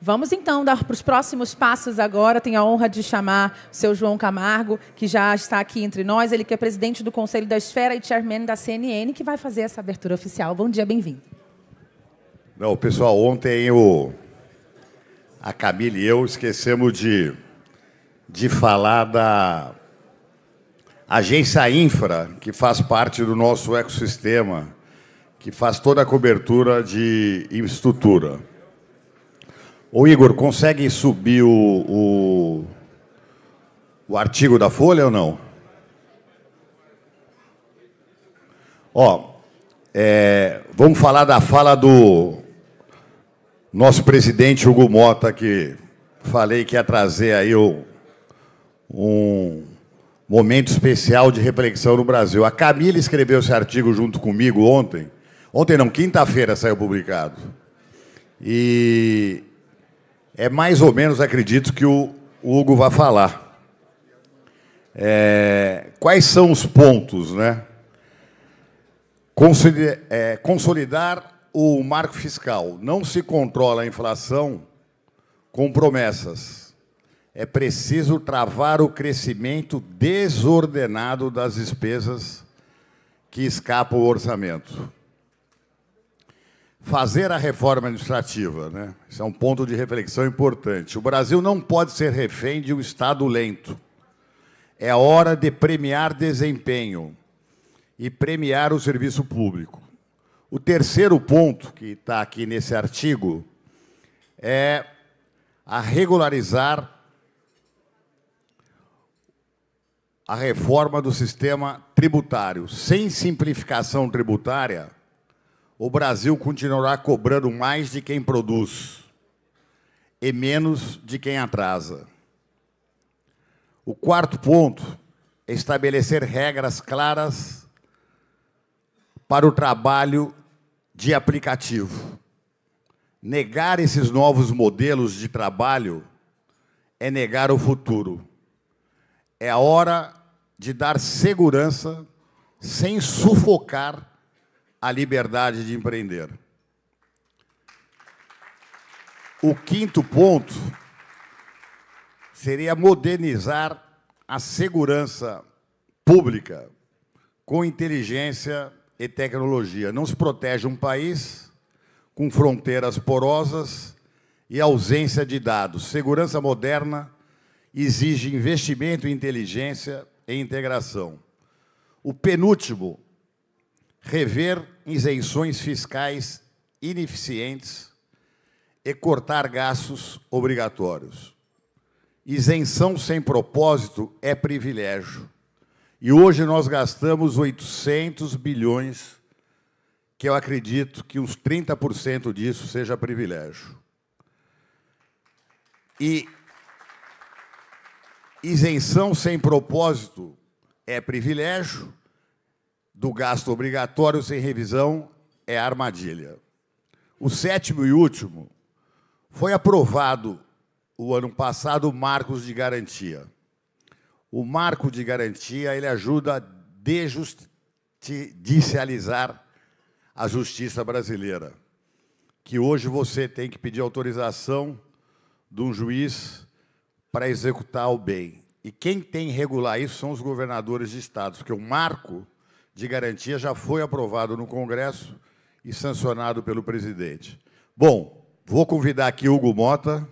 Vamos, então, dar para os próximos passos agora. Tenho a honra de chamar o seu João Camargo, que já está aqui entre nós. Ele que é presidente do Conselho da Esfera e chairman da CNN, que vai fazer essa abertura oficial. Bom dia, bem-vindo. Não, pessoal, ontem a Camille e eu esquecemos de falar da agência Infra, que faz parte do nosso ecossistema, que faz toda a cobertura de infraestrutura. Ô, Igor, consegue subir o artigo da Folha ou não? Ó, vamos falar da fala do nosso presidente Hugo Motta, que falei que ia trazer aí um momento especial de reflexão no Brasil. A Camila escreveu esse artigo junto comigo ontem. Ontem não, quinta-feira saiu publicado. E é mais ou menos, acredito, que o Hugo vai falar. Quais são os pontos, né? Consolidar o marco fiscal. Não se controla a inflação com promessas. É preciso travar o crescimento desordenado das despesas que escapam ao orçamento. Fazer a reforma administrativa, né? Isso é um ponto de reflexão importante. O Brasil não pode ser refém de um Estado lento. É hora de premiar desempenho e premiar o serviço público. O terceiro ponto, que está aqui nesse artigo, é a regularizar a reforma do sistema tributário. Sem simplificação tributária, o Brasil continuará cobrando mais de quem produz e menos de quem atrasa. O quarto ponto é estabelecer regras claras para o trabalho de aplicativo. Negar esses novos modelos de trabalho é negar o futuro. É a hora de dar segurança sem sufocar a liberdade de empreender. O quinto ponto seria modernizar a segurança pública com inteligência e tecnologia. Não se protege um país com fronteiras porosas e ausência de dados. Segurança moderna exige investimento em inteligência e integração. O penúltimo, rever isenções fiscais ineficientes e cortar gastos obrigatórios. Isenção sem propósito é privilégio. E hoje nós gastamos 800 bilhões, que eu acredito que uns 30% disso seja privilégio. E isenção sem propósito é privilégio, do gasto obrigatório sem revisão é armadilha. O sétimo e último, foi aprovado o ano passado o Marco de Garantia. O Marco de Garantia ele ajuda a desjudicializar a justiça brasileira, que hoje você tem que pedir autorização de um juiz para executar o bem. E quem tem que regular isso são os governadores de estados, porque o Marco de Garantia já foi aprovado no Congresso e sancionado pelo presidente. Bom, vou convidar aqui o Hugo Motta,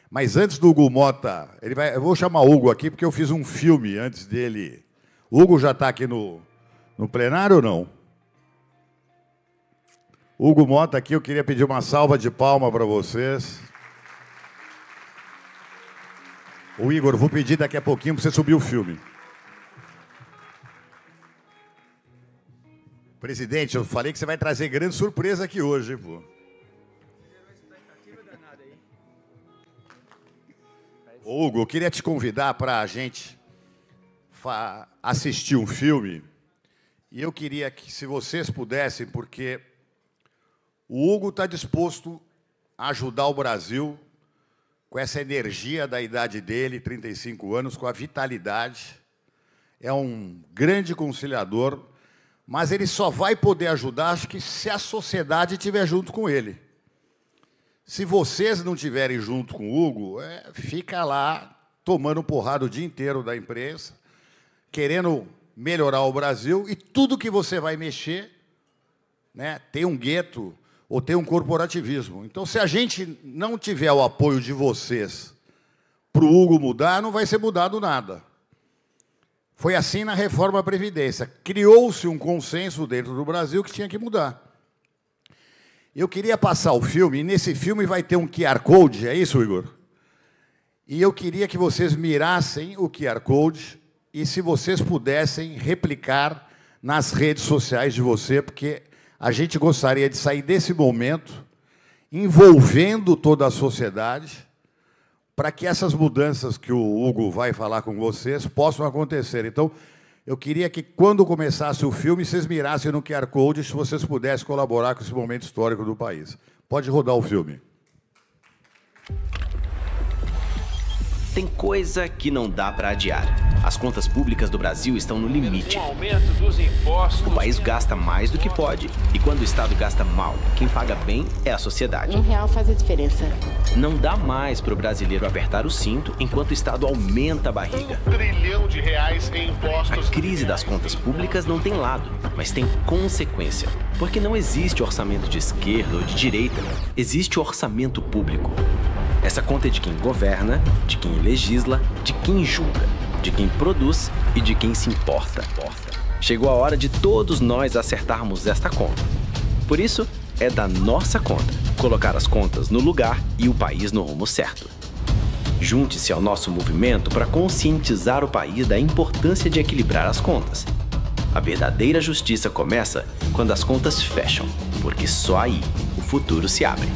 mas antes do Hugo Motta, eu vou chamar o Hugo aqui, porque eu fiz um filme antes dele. O Hugo já está aqui no plenário ou não? Hugo Motta aqui, eu queria pedir uma salva de palmas para vocês. O Igor, vou pedir daqui a pouquinho para você subir o filme. Presidente, eu falei que você vai trazer grande surpresa aqui hoje, pô. Hugo, eu queria te convidar para a gente assistir um filme. E eu queria que, se vocês pudessem, porque o Hugo está disposto a ajudar o Brasil com essa energia da idade dele, 35 anos, com a vitalidade. É um grande conciliador, mas ele só vai poder ajudar, acho que, se a sociedade estiver junto com ele. Se vocês não estiverem junto com o Hugo, fica lá tomando porrada o dia inteiro da imprensa, querendo melhorar o Brasil, e tudo que você vai mexer, né, tem um gueto ou tem um corporativismo. Então, se a gente não tiver o apoio de vocês para o Hugo mudar, não vai ser mudado nada. Foi assim na reforma da Previdência. Criou-se um consenso dentro do Brasil que tinha que mudar. Eu queria passar o filme, e nesse filme vai ter um QR Code, é isso, Igor? E eu queria que vocês mirassem o QR Code e, se vocês pudessem, replicar nas redes sociais de você, porque a gente gostaria de sair desse momento envolvendo toda a sociedade para que essas mudanças que o Hugo vai falar com vocês possam acontecer. Então, eu queria que, quando começasse o filme, vocês mirassem no QR Code, se vocês pudessem colaborar com esse momento histórico do país. Pode rodar o filme. Tem coisa que não dá para adiar. As contas públicas do Brasil estão no limite. Um aumento dos impostos. O país gasta mais do que pode. E quando o Estado gasta mal, quem paga bem é a sociedade. R$1 faz a diferença. Não dá mais para o brasileiro apertar o cinto enquanto o Estado aumenta a barriga. R$1 trilhão em impostos. A crise das contas públicas não tem lado, mas tem consequência. Porque não existe orçamento de esquerda ou de direita. Existe orçamento público. Essa conta é de quem governa, de quem legisla, de quem julga, de quem produz e de quem se importa. Chegou a hora de todos nós acertarmos esta conta. Por isso, é da nossa conta colocar as contas no lugar e o país no rumo certo. Junte-se ao nosso movimento para conscientizar o país da importância de equilibrar as contas. A verdadeira justiça começa quando as contas fecham, porque só aí o futuro se abre.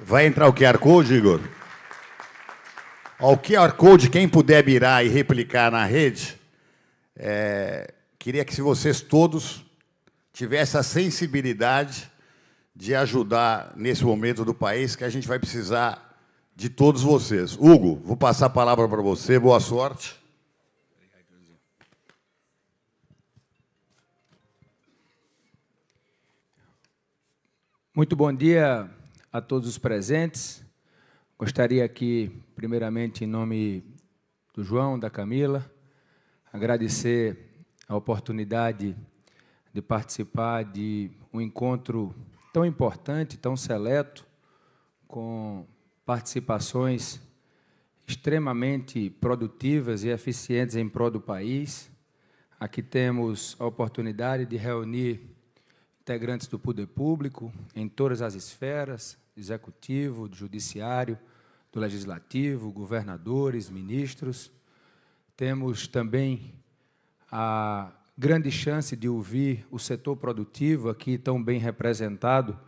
Vai entrar o QR Code, Igor? Ó, o QR Code, quem puder mirar e replicar na rede, queria que, se vocês todos tivessem a sensibilidade de ajudar nesse momento do país, que a gente vai precisar de todos vocês. Hugo, vou passar a palavra para você, boa sorte. Muito bom dia a todos os presentes. Gostaria aqui, primeiramente, em nome do João, da Camila, agradecer a oportunidade de participar de um encontro tão importante, tão seleto, com participações extremamente produtivas e eficientes em prol do país. Aqui temos a oportunidade de reunir integrantes do poder público em todas as esferas, executivo, do judiciário, do legislativo, governadores, ministros. Temos também a grande chance de ouvir o setor produtivo, aqui tão bem representado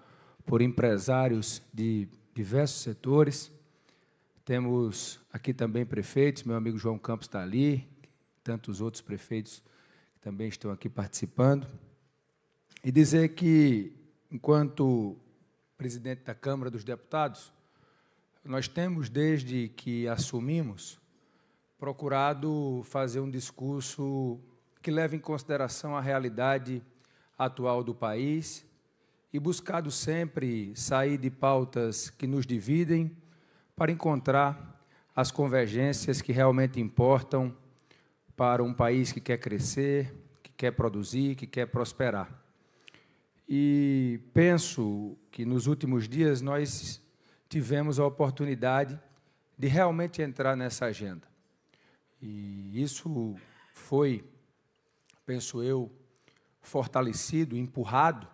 por empresários de diversos setores. Temos aqui também prefeitos, meu amigo João Campos está ali, tantos outros prefeitos que também estão aqui participando. E dizer que, enquanto presidente da Câmara dos Deputados, nós temos, desde que assumimos, procurado fazer um discurso que leve em consideração a realidade atual do país e buscado sempre sair de pautas que nos dividem para encontrar as convergências que realmente importam para um país que quer crescer, que quer produzir, que quer prosperar. E penso que, nos últimos dias, nós tivemos a oportunidade de realmente entrar nessa agenda. E isso foi, penso eu, fortalecido, empurrado,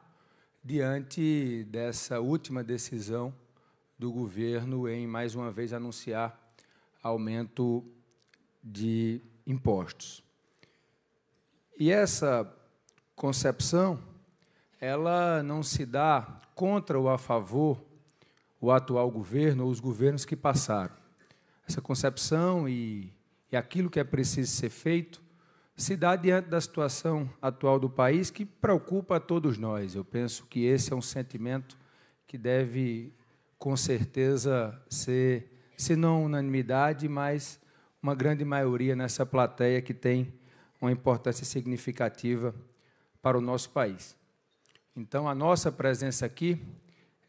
diante dessa última decisão do governo em, mais uma vez, anunciar aumento de impostos. E essa concepção, ela não se dá contra ou a favor o atual governo ou os governos que passaram. Essa concepção e aquilo que é preciso ser feito se dá diante da situação atual do país, que preocupa a todos nós. Eu penso que esse é um sentimento que deve, com certeza, ser, se não unanimidade, mas uma grande maioria nessa plateia que tem uma importância significativa para o nosso país. Então, a nossa presença aqui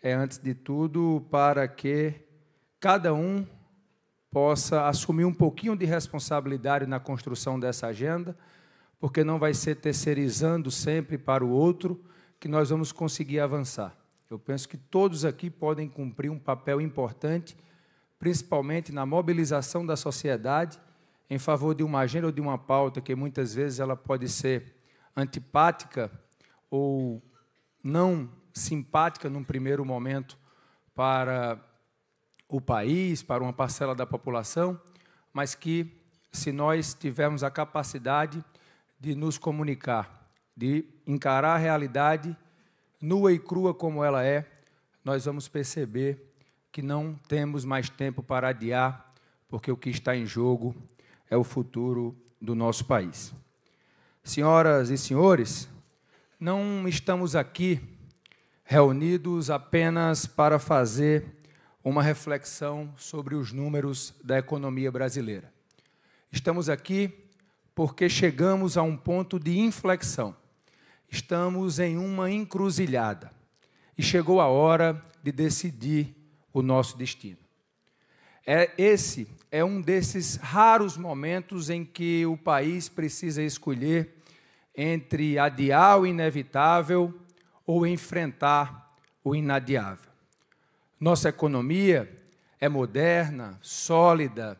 é, antes de tudo, para que cada um possa assumir um pouquinho de responsabilidade na construção dessa agenda, porque não vai ser terceirizando sempre para o outro que nós vamos conseguir avançar. Eu penso que todos aqui podem cumprir um papel importante, principalmente na mobilização da sociedade em favor de uma agenda ou de uma pauta que muitas vezes ela pode ser antipática ou não simpática num primeiro momento para o país, para uma parcela da população, mas que, se nós tivermos a capacidade de nos comunicar, de encarar a realidade nua e crua como ela é, nós vamos perceber que não temos mais tempo para adiar, porque o que está em jogo é o futuro do nosso país. Senhoras e senhores, não estamos aqui reunidos apenas para fazer uma reflexão sobre os números da economia brasileira. Estamos aqui porque chegamos a um ponto de inflexão. Estamos em uma encruzilhada e chegou a hora de decidir o nosso destino. Esse é um desses raros momentos em que o país precisa escolher entre adiar o inevitável ou enfrentar o inadiável. Nossa economia é moderna, sólida,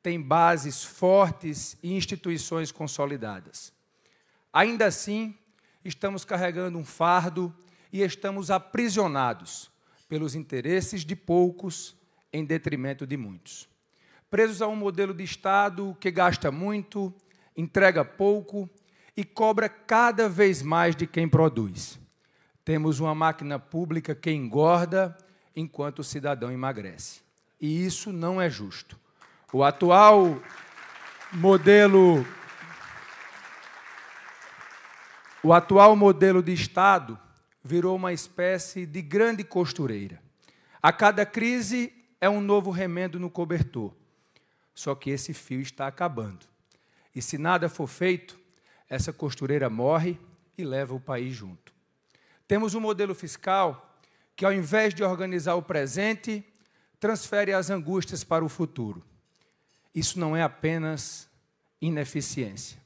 tem bases fortes e instituições consolidadas. Ainda assim, estamos carregando um fardo e estamos aprisionados pelos interesses de poucos em detrimento de muitos. Presos a um modelo de Estado que gasta muito, entrega pouco e cobra cada vez mais de quem produz. Temos uma máquina pública que engorda enquanto o cidadão emagrece. E isso não é justo. O atual modelo de Estado virou uma espécie de grande costureira. A cada crise é um novo remendo no cobertor. Só que esse fio está acabando. E se nada for feito, essa costureira morre e leva o país junto. Temos um modelo fiscal que, ao invés de organizar o presente, transfere as angústias para o futuro. Isso não é apenas ineficiência,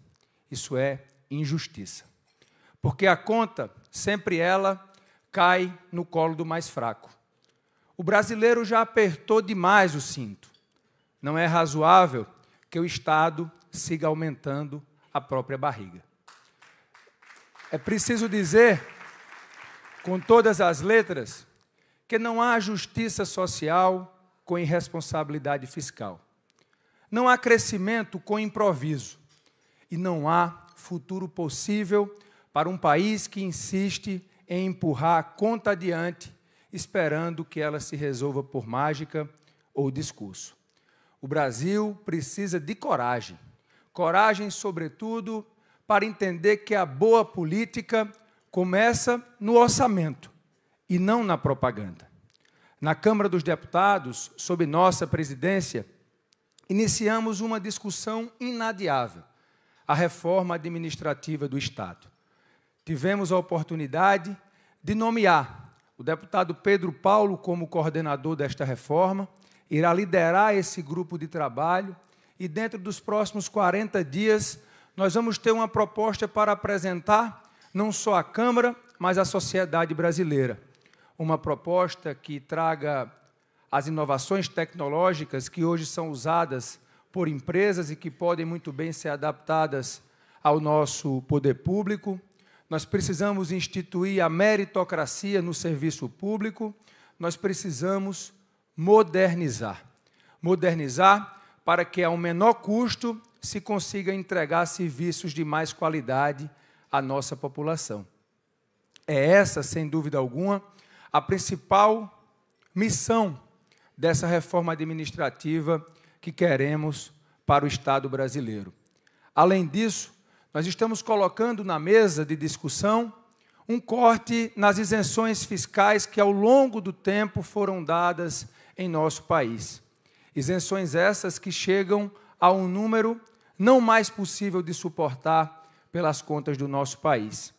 isso é injustiça. Porque a conta, sempre ela, cai no colo do mais fraco. O brasileiro já apertou demais o cinto. Não é razoável que o Estado siga aumentando a própria barriga. É preciso dizer, com todas as letras, que não há justiça social com irresponsabilidade fiscal. Não há crescimento com improviso. E não há futuro possível para um país que insiste em empurrar a conta adiante, esperando que ela se resolva por mágica ou discurso. O Brasil precisa de coragem. Coragem, sobretudo, para entender que a boa política começa no orçamento e não na propaganda. Na Câmara dos Deputados, sob nossa presidência, iniciamos uma discussão inadiável, a reforma administrativa do Estado. Tivemos a oportunidade de nomear o deputado Pedro Paulo como coordenador desta reforma, irá liderar esse grupo de trabalho e, dentro dos próximos 40 dias, nós vamos ter uma proposta para apresentar não só à Câmara, mas à sociedade brasileira. Uma proposta que traga as inovações tecnológicas que hoje são usadas por empresas e que podem muito bem ser adaptadas ao nosso poder público. Nós precisamos instituir a meritocracia no serviço público, nós precisamos modernizar. Modernizar para que, ao menor custo, se consiga entregar serviços de mais qualidade à nossa população. É essa, sem dúvida alguma, a principal missão dessa reforma administrativa que queremos para o Estado brasileiro. Além disso, nós estamos colocando na mesa de discussão um corte nas isenções fiscais que, ao longo do tempo, foram dadas em nosso país. Isenções essas que chegam a um número não mais possível de suportar pelas contas do nosso país.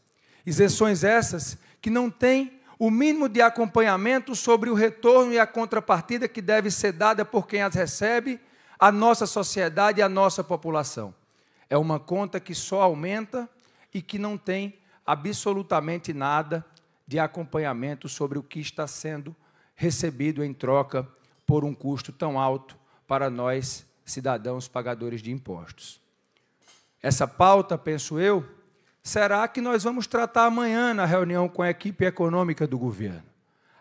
Isenções essas que não têm o mínimo de acompanhamento sobre o retorno e a contrapartida que deve ser dada por quem as recebe, à nossa sociedade e à nossa população. É uma conta que só aumenta e que não tem absolutamente nada de acompanhamento sobre o que está sendo recebido em troca por um custo tão alto para nós, cidadãos pagadores de impostos. Essa pauta, penso eu, será que nós vamos tratar amanhã na reunião com a equipe econômica do governo.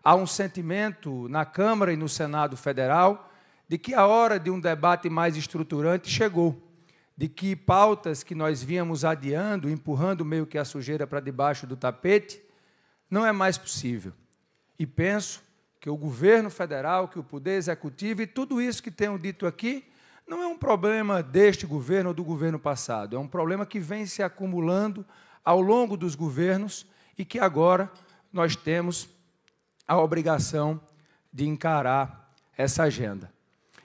Há um sentimento na Câmara e no Senado Federal de que a hora de um debate mais estruturante chegou, de que pautas que nós vínhamos adiando, empurrando meio que a sujeira para debaixo do tapete, não é mais possível. E penso que o governo federal, que o Poder Executivo e tudo isso que tenho dito aqui, não é um problema deste governo ou do governo passado, é um problema que vem se acumulando ao longo dos governos e que agora nós temos a obrigação de encarar essa agenda.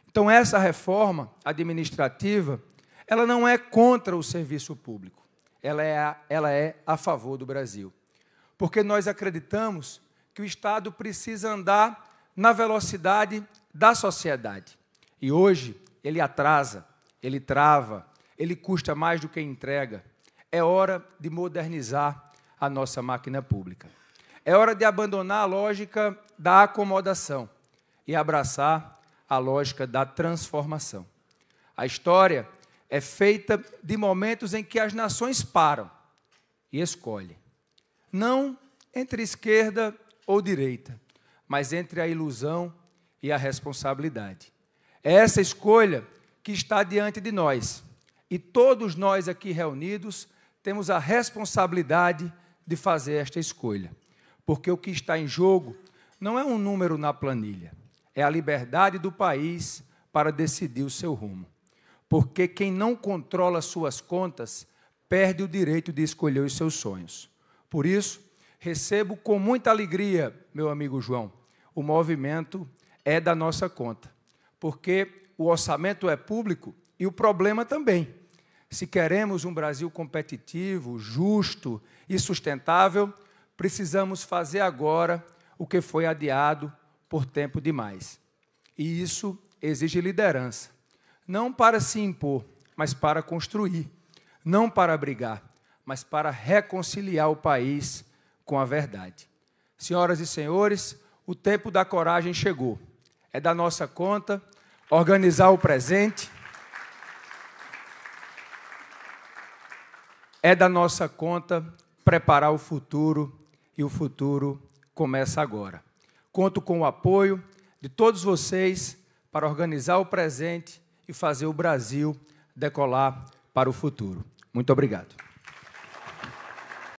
Então, essa reforma administrativa, ela não é contra o serviço público, ela é a favor do Brasil. Porque nós acreditamos que o Estado precisa andar na velocidade da sociedade. E hoje ele atrasa, ele trava, ele custa mais do que entrega. É hora de modernizar a nossa máquina pública. É hora de abandonar a lógica da acomodação e abraçar a lógica da transformação. A história é feita de momentos em que as nações param e escolhem. Não entre esquerda ou direita, mas entre a ilusão e a responsabilidade. É essa escolha que está diante de nós. E todos nós aqui reunidos temos a responsabilidade de fazer esta escolha. Porque o que está em jogo não é um número na planilha, é a liberdade do país para decidir o seu rumo. Porque quem não controla suas contas perde o direito de escolher os seus sonhos. Por isso, recebo com muita alegria, meu amigo João, o movimento é da nossa conta, porque o orçamento é público e o problema também. Se queremos um Brasil competitivo, justo e sustentável, precisamos fazer agora o que foi adiado por tempo demais. E isso exige liderança, não para se impor, mas para construir, não para brigar, mas para reconciliar o país com a verdade. Senhoras e senhores, o tempo da coragem chegou. É da nossa conta organizar o presente, é da nossa conta preparar o futuro, e o futuro começa agora. Conto com o apoio de todos vocês para organizar o presente e fazer o Brasil decolar para o futuro. Muito obrigado.